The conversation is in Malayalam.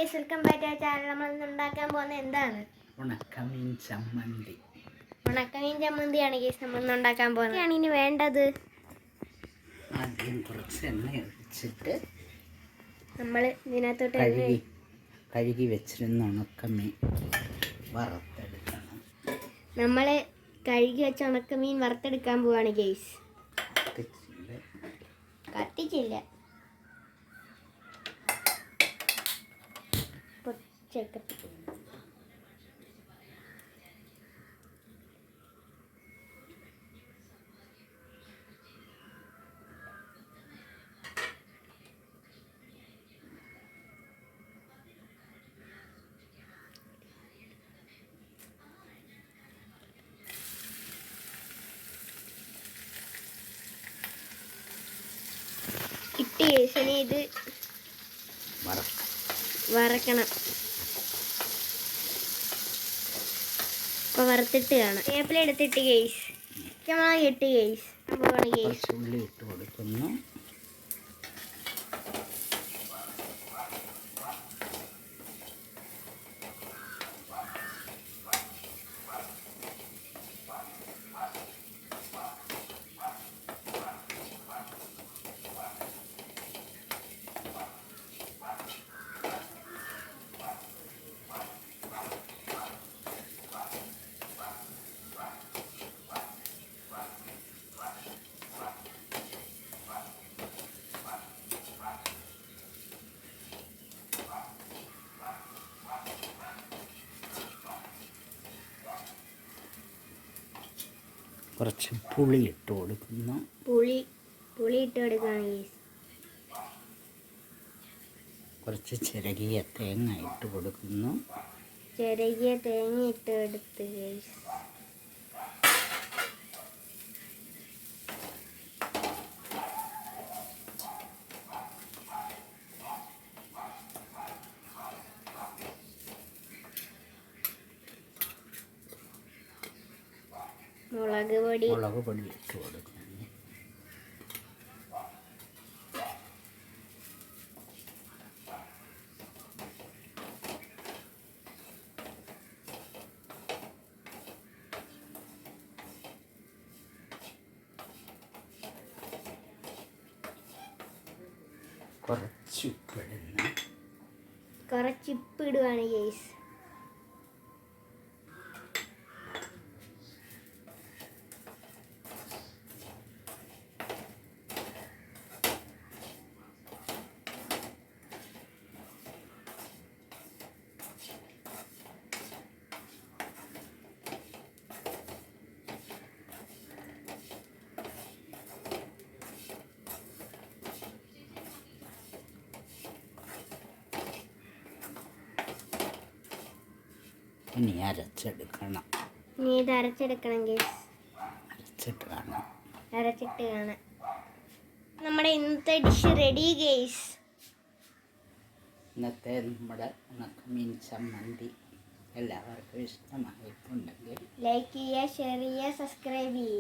Guys, welcome back to channel. നമ്മൾ ഇന്ന് ഉണ്ടാക്കാൻ പോകുന്നത് എന്താണ്? ഉണക്കമീൻ ചമ്മന്തി. ഉണക്കമീൻ ചമ്മന്തിയാണ് ഗൈസ് നമ്മൾ ഇന്ന് ഉണ്ടാക്കാൻ പോകുന്നത്. ആണ് ഇനി വേണ്ടത്. ആദ്യം കുറച്ച് എണ്ണ ഒഴിച്ചിട്ട് നമ്മൾ ഇതിനകത്തോട്ട് കഴുകി വെച്ചിരുന്ന ഉണക്കമീൻ വറുത്തെടുക്കണം. നമ്മൾ കഴുകി വെച്ച ഉണക്കമീൻ വറുത്തെടുക്കാൻ പോവാണ് ഗൈസ്. കത്തിച്ചില്ല. ഇട്ട് ശേഷം ഇത് വറക്കണം. അപ്പോൾ വറുത്തിട്ട് കാണാം. വേപ്പില എടുത്തിട്ട് ഗൈസ്, മുളക് ഇട്ട് ഗൈസ്, ഉള്ളി ഇട്ട് കൊടുക്കുന്നു. കുറച്ച് പുളി ഇട്ട് കൊടുക്കുന്നു. പുളി ഇട്ട് കൊടുക്കുകയാണ്. കുറച്ച് ചിരകിയ തേങ്ങ ഇട്ട് കൊടുക്കുന്നു. ചിരകിയ തേങ്ങ ഇട്ട് എടുത്ത് മുളക് പൊടി ഇട്ട് കൊടുക്കുന്നു. കുറച്ച് ഉപ്പ് ഇടുകയാണ് ഗൈസ്. ഇനി അരച്ചെടുക്കണം. ഇത് അരച്ചെടുക്കണം ഗൈസ്. അരച്ചിട്ട് കാണാം. നമ്മുടെ ഇന്നത്തെ ഡിഷ് റെഡി ഗൈസ്. ഇന്നത്തെ നമ്മുടെ ഉണക്കമീൻ ചമ്മന്തി എല്ലാവർക്കും ഇഷ്ടമായിട്ടുണ്ടെങ്കിൽ ലൈക്ക് ചെയ്യുക, ഷെയർ ചെയ്യുക, സബ്സ്ക്രൈബ് ചെയ്യുക.